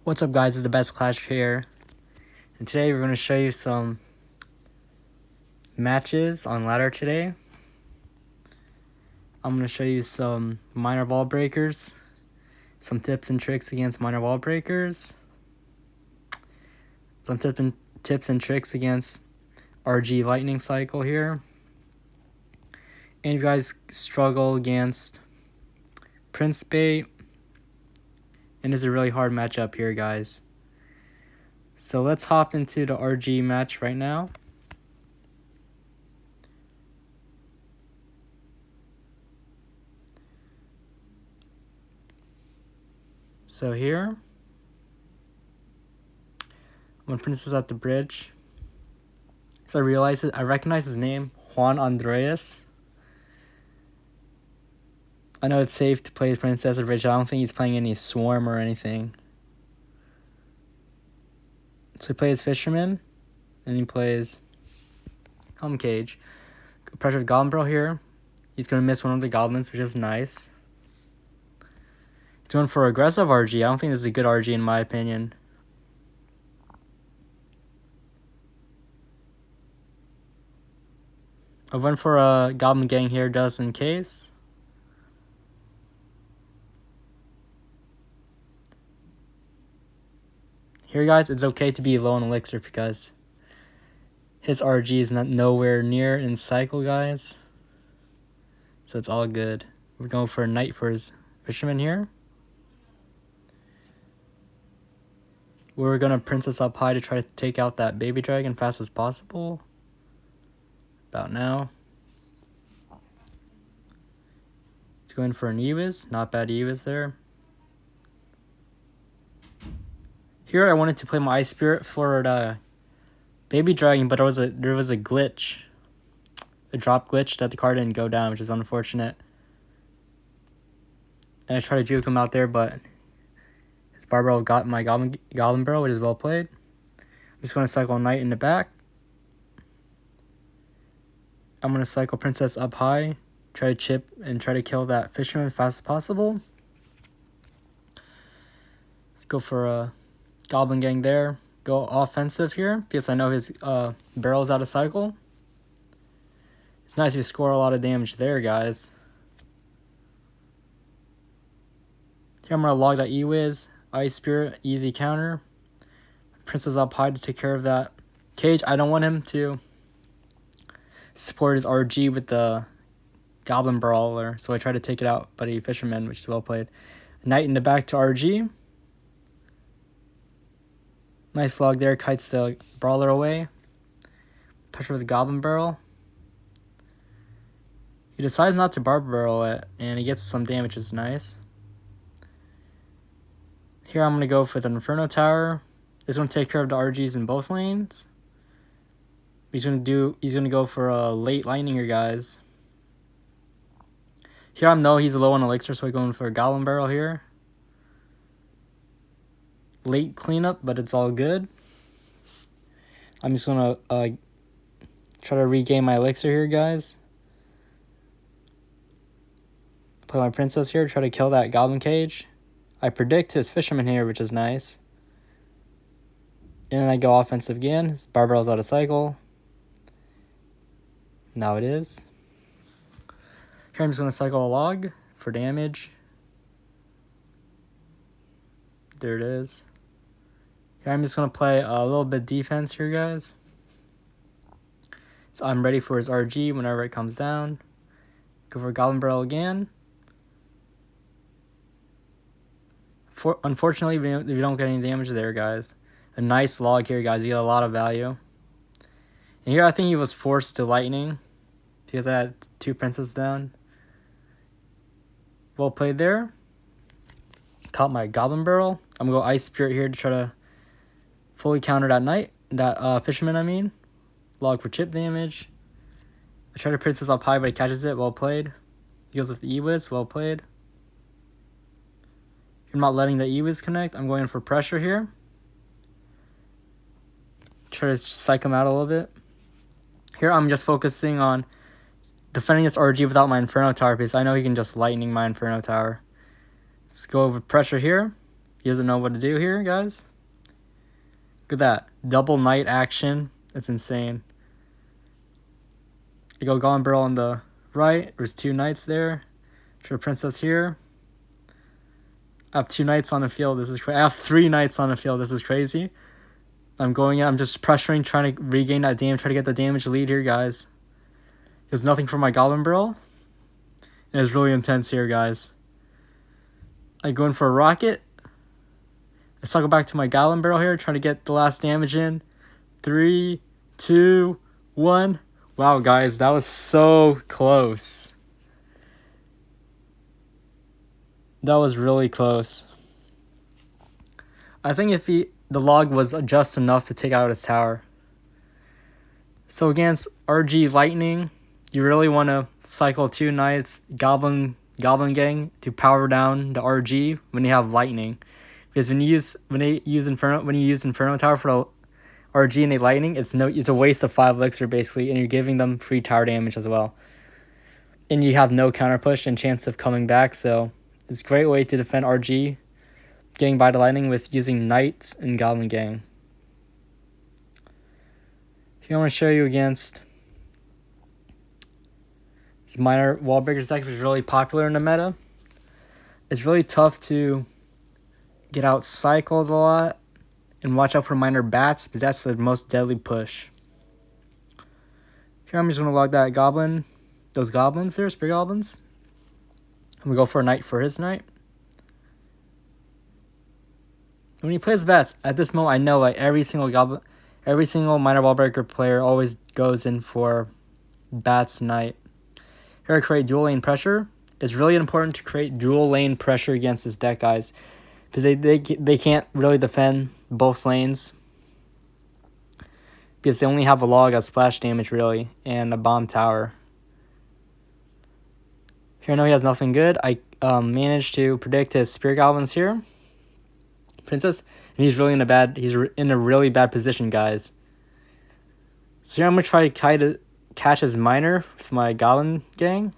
What's up guys, it's the best Clash here, and today we're going to show you some matches on ladder today. I'm going to show you some minor wall breakers, some tips and tricks against minor wall breakers, some tips and tricks against RG lightning cycle here, and if you guys struggle against Prince bait, and it's a really hard matchup here guys. So let's hop into the RG match right now. So here, when Princess at the bridge, so I recognize his name, Juan Andreas. I know it's safe to play Princess at the bridge. I don't think he's playing any Swarm or anything. So he plays Fisherman, and he plays Home Cage. Pressure with Goblin Barrel here. He's going to miss one of the goblins, which is nice. He's going for aggressive RG. I don't think this is a good RG in my opinion. I went for a Goblin Gang here just in case. Here guys, it's okay to be low on elixir because his RG is nowhere near in cycle guys. So it's all good. We're going for a knight for his fisherman here. We're going to princess up high to try to take out that baby dragon fast as possible. About now. It's going for an Ewiz. Not bad Ewiz there. Here I wanted to play my Ice Spirit for the baby dragon, but there was a glitch. A drop glitch that the card didn't go down, which is unfortunate. And I tried to juke him out there, but his Barbaro got my Goblin Barrel, which is well played. I'm just going to cycle Knight in the back. I'm going to cycle Princess up high, try to chip and try to kill that Fisherman as fast as possible. Let's go for a Goblin Gang there. Go offensive here because I know his barrel is out of cycle. It's nice if you score a lot of damage there, guys. Here I'm going to log that Ewiz. Ice Spirit, easy counter. Princess up high to take care of that cage. I don't want him to support his RG with the Goblin Brawler, so I try to take it out, but a Fisherman, which is well played. Knight in the back to RG. Nice log there, kites the Brawler away. Pressure with the Goblin Barrel. He decides not to Barber Barrel it, and he gets some damage, which is nice. Here I'm going to go for the Inferno Tower. This going to take care of the RGs in both lanes. He's going to go for a late Lightninger, guys. Here I know he's low on elixir, so we're going for a Goblin Barrel here. Late cleanup, but it's all good. I'm just going to try to regain my elixir here, guys. Play my Princess here, try to kill that Goblin Cage. I predict his Fisherman here, which is nice. And then I go offensive again. His Barbarel's out of cycle. Now it is. Here I'm just going to cycle a log for damage. There it is. Here I'm just going to play a little bit defense here, guys. So I'm ready for his RG whenever it comes down. Go for Goblin Barrel again. Unfortunately, we don't get any damage there, guys. A nice log here, guys. We get a lot of value. And here I think he was forced to Lightning because I had two Princesses down. Well played there. Caught my Goblin Barrel. I'm going to go Ice Spirit here to try to fully counter that Fisherman, I mean. Log for chip damage. I try to Princess up high, but he catches it. Well played. He goes with the Ewiz. Well played. I'm not letting the Ewiz connect. I'm going for pressure here. Try to psych him out a little bit. Here I'm just focusing on defending this RG without my Inferno Tower because I know he can just Lightning my Inferno Tower. Let's go over pressure here. He doesn't know what to do here, guys. Look at that. Double knight action. That's insane. I go Goblin Barrel on the right. There's 2 knights there. For princess here. I have 2 knights on the field. This is crazy. I have 3 knights on the field. This is crazy. I'm just pressuring, trying to regain that damage, try to get the damage lead here, guys. There's nothing for my Goblin Barrel. And it's really intense here, guys. I go in for a rocket. I cycle back to my Goblin Barrel here, trying to get the last damage in. 3, 2, 1. Wow, guys, that was so close. That was really close. I think if the log was just enough to take out his tower. So against RG Lightning, you really want to cycle 2 knights, Goblin Gang to power down the RG when you have Lightning. Because when you use Inferno Tower for the RG and a Lightning, it's a waste of 5 elixir basically, and you're giving them free tower damage as well. And you have no counter push and chance of coming back, so it's a great way to defend RG getting by the Lightning with using Knights and Goblin Gang. Here I want to show you against this Miner Wall Breakers deck, which is really popular in the meta. It's really tough to get out cycled a lot and watch out for Miner Bats, because that's the most deadly push. Here I'm just going to log that Goblin, those Goblins there, Spear Goblins. And we go for a Knight for his Knight. When he plays Bats, at this moment I know like every single Miner Wall Breaker player always goes in for Bats Knight. Here I create dual lane pressure. It's really important to create dual lane pressure against this deck, guys, because they can't really defend both lanes, because they only have a log of splash damage really and a bomb tower. Here I know he has nothing good. I managed to predict his Spear Goblins here, Princess, and he's in a really bad position, guys. So here I'm gonna try to catch his Miner with my Goblin Gang.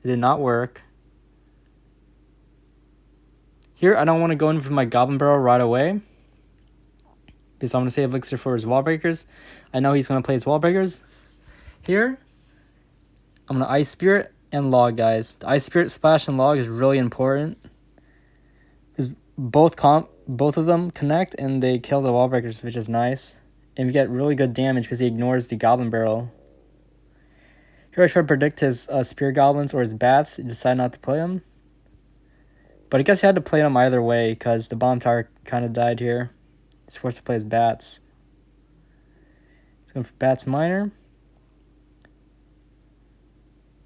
It did not work. Here I don't want to go in for my Goblin Barrel right away, because I'm going to save elixir for his Wall Breakers. I know he's going to play his Wall Breakers. Here, I'm going to Ice Spirit and Log, guys. The Ice Spirit Splash and Log is really important, because both of them connect and they kill the Wall Breakers, which is nice. And we get really good damage because he ignores the Goblin Barrel. Here I try to predict his Spear Goblins or his Bats. He decided not to play them. But I guess he had to play them either way, because the Bomb Tower kind of died here. He's forced to play his Bats. He's going for Bats Miner.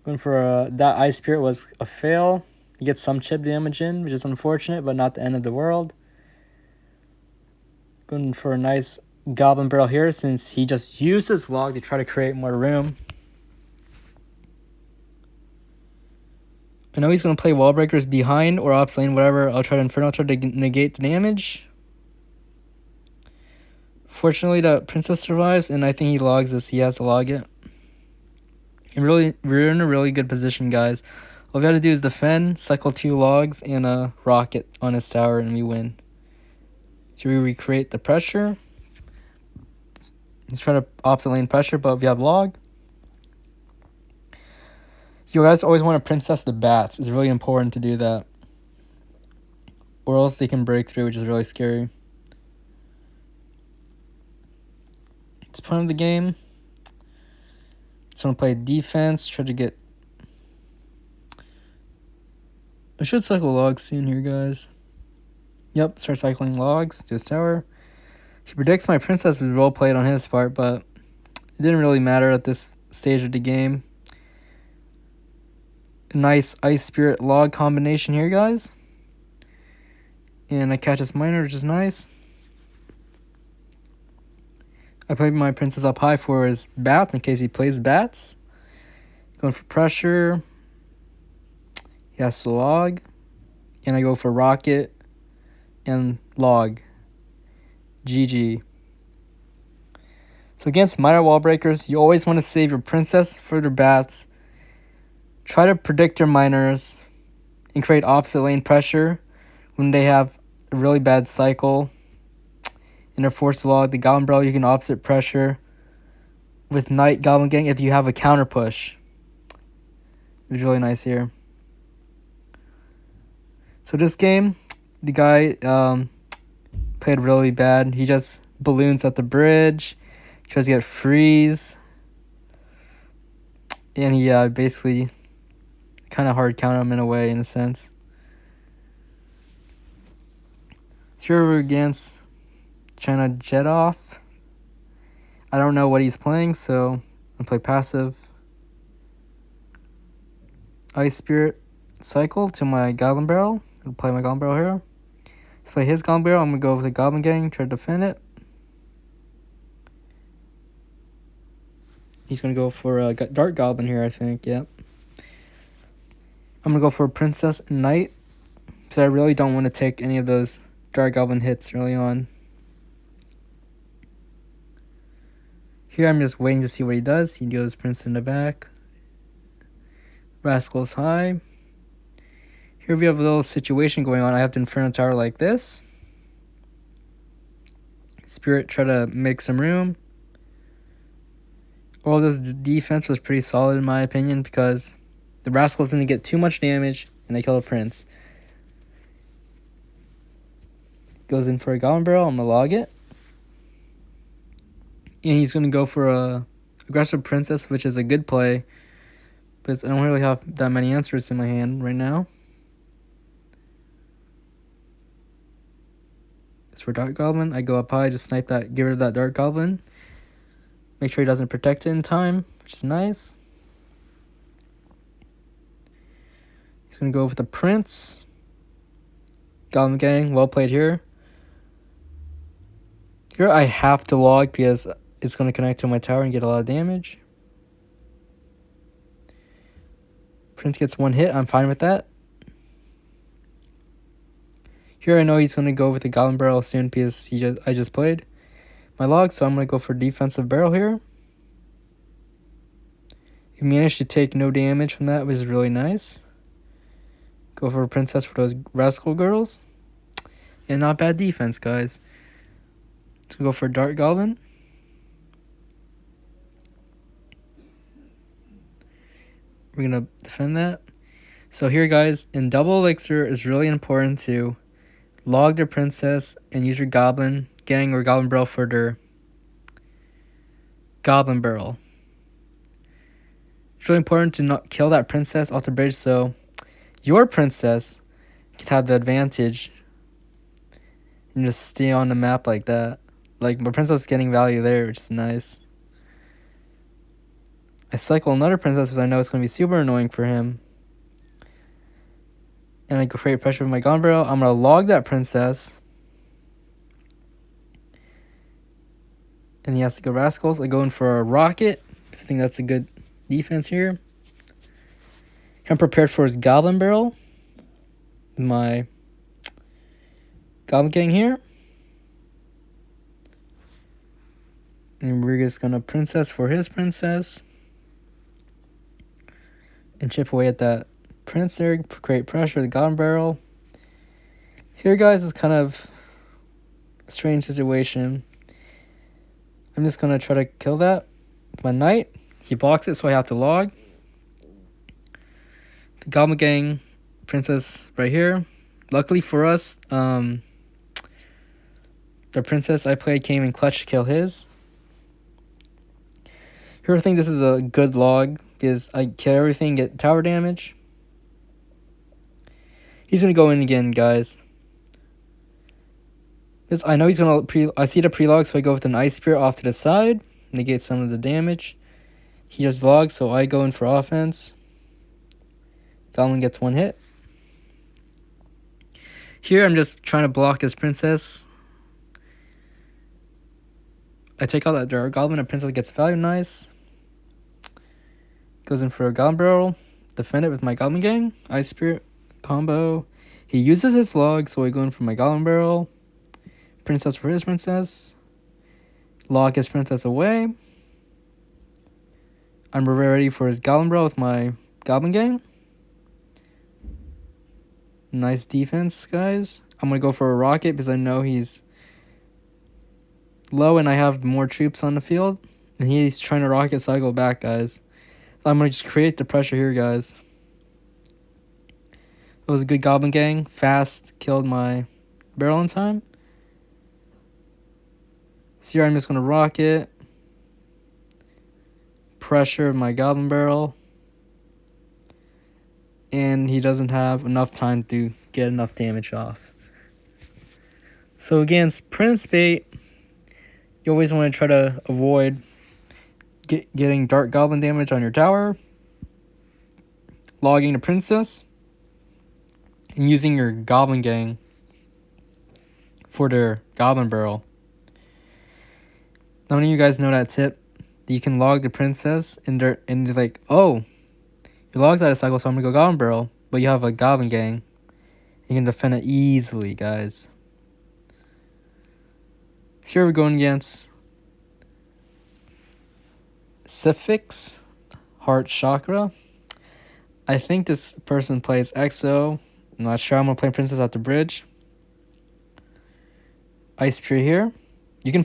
Going for that Ice Spirit was a fail. He gets some chip damage in, which is unfortunate, but not the end of the world. Going for a nice Goblin Barrel here, since he just used his log to try to create more room. I know he's going to play Wall Breakers behind or ops lane, whatever. I'll try to Inferno Tower to negate the damage. Fortunately, the Princess survives, and I think he logs this. He has to log it. And really, we're in a really good position, guys. All we got to do is defend, cycle 2 logs, and a rocket on his tower, and we win. So we recreate the pressure. Let's try to opposite lane pressure, but we have log. You guys always want to Princess the Bats. It's really important to do that, or else they can break through, which is really scary. It's part of the game. Just want to play defense, try to get... I should cycle logs soon here, guys. Yep, start cycling logs to his tower. He predicts my Princess was well played on his part, but it didn't really matter at this stage of the game. A nice Ice Spirit log combination here, guys. And I catch his Miner, which is nice. I played my Princess up high for his Bats in case he plays Bats. Going for pressure. He has to log. And I go for rocket and log. GG. So against Miner Wall Breakers, you always want to save your Princess for their Bats. Try to predict your Miners and create opposite lane pressure when they have a really bad cycle. In a force log, the Goblin Barrel, you can opposite pressure with Knight Goblin Gang if you have a counter push. It's really nice here. So this game, the guy played really bad. He just balloons at the bridge, tries to get freeze, and he basically kind of hard counter him in a way, in a sense. Here we're against China Jet Off. I don't know what he's playing, so I'll play passive. Ice Spirit Cycle to my Goblin Barrel. I'll play my Goblin Barrel here. Let's play his Goblin Barrel. I'm going to go with the Goblin Gang, try to defend it. He's going to go for a Dark Goblin here, I think. Yep. I'm going to go for Princess and Knight, because I really don't want to take any of those Dark Goblin hits early on. Here I'm just waiting to see what he does. He goes Prince in the back. Rascals high. Here we have a little situation going on. I have the Inferno Tower like this. Spirit try to make some room. All this defense was pretty solid in my opinion because the Rascals didn't get too much damage and they kill a Prince. Goes in for a Goblin Barrel. I'm going to log it. And he's going to go for a aggressive Princess, which is a good play. But I don't really have that many answers in my hand right now. As for Dark Goblin, I go up high, just snipe that, get rid of that Dark Goblin. Make sure he doesn't protect it in time, which is nice. He's going to go with the Prince. Goblin Gang, well played here. Here I have to log because it's going to connect to my tower and get a lot of damage. Prince gets one hit, I'm fine with that. Here I know he's going to go with the Goblin Barrel soon because I just played my log, so I'm going to go for defensive barrel here. He managed to take no damage from that, which is really nice. Go for a Princess for those Rascal Girls. And not bad defense, guys. Let's go for a Dark Goblin. We're going to defend that. So here, guys, in double elixir, it's really important to log their Princess and use your Goblin Gang or Goblin Barrel for their Goblin Barrel. It's really important to not kill that Princess off the bridge so your Princess can have the advantage and just stay on the map like that. Like, my Princess is getting value there, which is nice. I cycle another Princess because I know it's going to be super annoying for him. And I create pressure with my Goblin Barrel. I'm going to log that Princess. And he has to go Rascals. I go in for a Rocket, because I think that's a good defense here. I'm prepared for his Goblin Barrel. My Goblin Gang here. And we're just going to Princess for his Princess. And chip away at that Prince there, create pressure, the Goblin Barrel. Here, guys, is kind of a strange situation. I'm just going to try to kill that with my Knight. He blocks it, so I have to log. The Goblin Gang Princess right here. Luckily for us, the Princess I played came in clutch to kill his. Here, I think this is a good log because I kill everything, get tower damage. He's going to go in again, guys. I know he's going to I see the pre-log, so I go with an Ice Spirit off to the side. Negate some of the damage. He just logs, so I go in for offense. Goblin gets one hit. Here, I'm just trying to block his Princess. I take out that Dark Goblin, and Princess gets value, nice. Goes in for a Goblin Barrel. Defend it with my Goblin Gang. Ice Spirit combo. He uses his log, so I go in for my Goblin Barrel. Princess for his Princess. Log his Princess away. I'm ready for his Goblin Barrel with my Goblin Gang. Nice defense, guys. I'm going to go for a rocket because I know he's low and I have more troops on the field. And he's trying to rocket cycle back, guys. I'm going to just create the pressure here, guys. It was a good Goblin Gang. Fast killed my barrel in time. So here I'm just going to rocket. Pressure my Goblin Barrel. And he doesn't have enough time to get enough damage off. So against Prince Bait, you always want to try to avoid getting Dark Goblin damage on your tower, logging the Princess, and using your Goblin Gang for their Goblin Barrel. Now, many of you guys know that tip. You can log the Princess, and they're like, oh, your log's out of cycle, so I'm going to go Goblin Barrel. But you have a Goblin Gang. You can defend it easily, guys. So here we're going against Sifix Heart Chakra. I think this person plays EXO. I'm not sure. I'm going to play Princess at the bridge. Ice Spear here. You can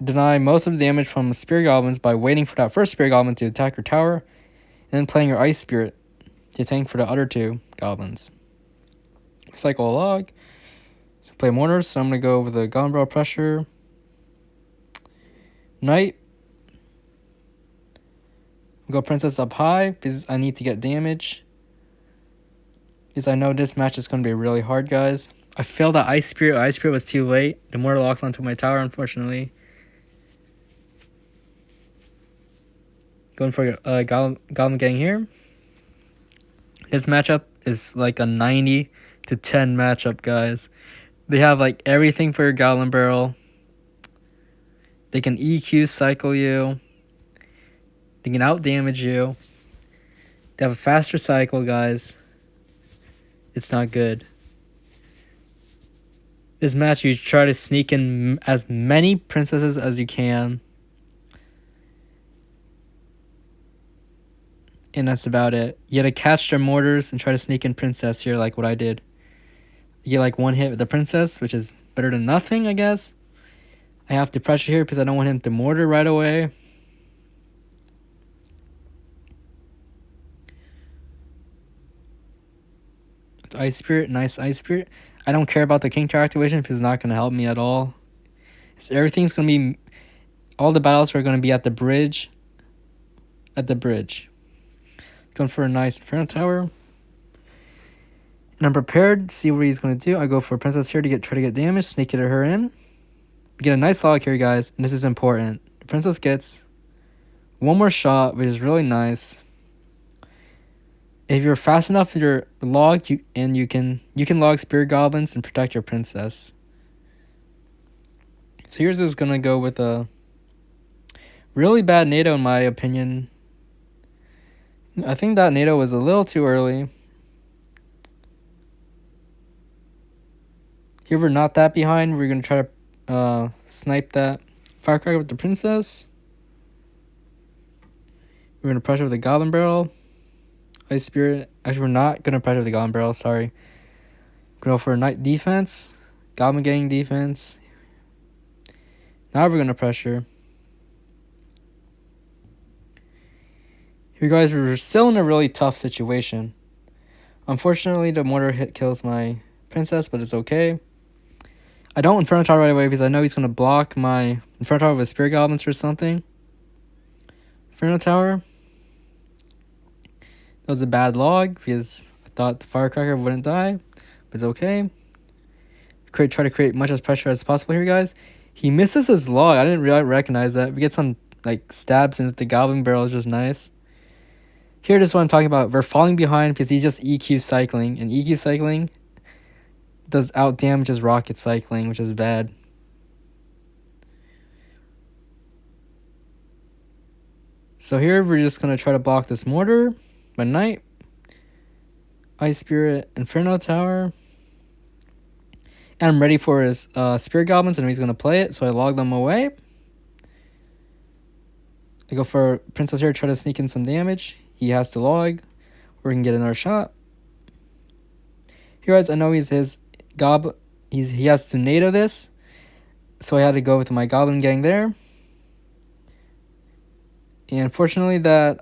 deny most of the damage from Spear Goblins by waiting for that first Spear Goblin to attack your tower, and then playing your Ice Spirit to tank for the other two Goblins. Cycle a log. Play Mortar, so I'm going to go with the Goblin Barrel Pressure. Knight. Go Princess up high because I need to get damage. Because I know this match is going to be really hard, guys. I failed that Ice Spirit. Ice Spirit was too late. The Mortar locks onto my tower, unfortunately. Going for Goblin Gang here. This matchup is like a 90 to 10 matchup, guys. They have like everything for your Goblin Barrel. They can EQ cycle you. They can out damage you. They have a faster cycle, guys. It's not good. This match, you try to sneak in as many princesses as you can. And that's about it. You gotta catch their mortars and try to sneak in princess here like what I did. You get like one hit with the princess, which is better than nothing, I guess. I have to pressure here because I don't want him to mortar right away. Ice Spirit, nice Ice Spirit. I don't care about the King Tower activation because it's not going to help me at all. So everything's going to be... All the battles are going to be at the bridge. At the bridge. Going for a nice Inferno Tower. And I'm prepared to see what he's going to do. I go for a Princess here to try to get damage. Sneak it her in. We get a nice log here, guys. And this is important. The Princess gets one more shot, which is really nice. If you're fast enough with your log, you can log Spirit Goblins and protect your Princess. So here's is gonna go with a really bad NATO in my opinion. I think that NATO was a little too early. Here we're not that behind. We're gonna try to snipe that Firecracker with the Princess. We're gonna pressure with the Goblin Barrel. Ice Spirit. Actually, we're not going to pressure the Goblin Barrel, sorry. Go for a Knight defense. Goblin Gang defense. Now we're going to pressure. Here, guys, we're still in a really tough situation. Unfortunately, the Mortar hit kills my Princess, but it's okay. I don't Inferno Tower right away because I know he's going to block my Inferno Tower with Spirit Goblins or something. Inferno Tower. That was a bad log because I thought the Firecracker wouldn't die, but it's okay. Try to create much as pressure as possible here, guys. He misses his log. I didn't really recognize that. We get some like stabs in with the Goblin Barrel is just nice. Here, this is what I'm talking about. We're falling behind because he's just EQ cycling, and EQ cycling does out damages rocket cycling, which is bad. So here we're just gonna try to block this Mortar. My Knight, Ice Spirit, Inferno Tower, and I'm ready for his Spirit Goblins. I know he's going to play it, so I log them away. I go for Princess here, try to sneak in some damage. He has to log, or we can get another shot. Here, guys, I know he's his he has to NATO this. So I had to go with my Goblin Gang there. And unfortunately that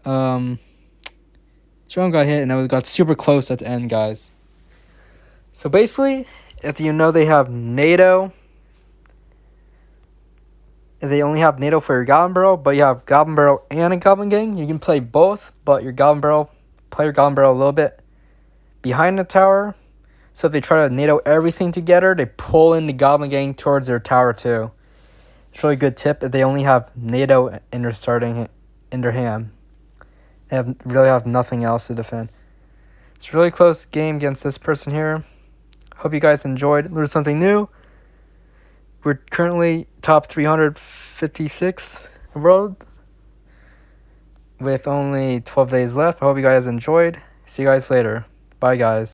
Strong got hit, and I got super close at the end, guys. So basically, if you know they have NATO, if they only have NATO for your Goblin Barrel, but you have Goblin Barrel and a Goblin Gang, you can play both, but your Goblin Barrel, play your Goblin Barrel a little bit behind the tower. So if they try to NATO everything together, they pull in the Goblin Gang towards their tower too. It's a really good tip if they only have NATO in their hand. They really have nothing else to defend. It's a really close game against this person here. Hope you guys enjoyed. Learned something new. We're currently top 356 in the world with only 12 days left. I hope you guys enjoyed. See you guys later. Bye, guys.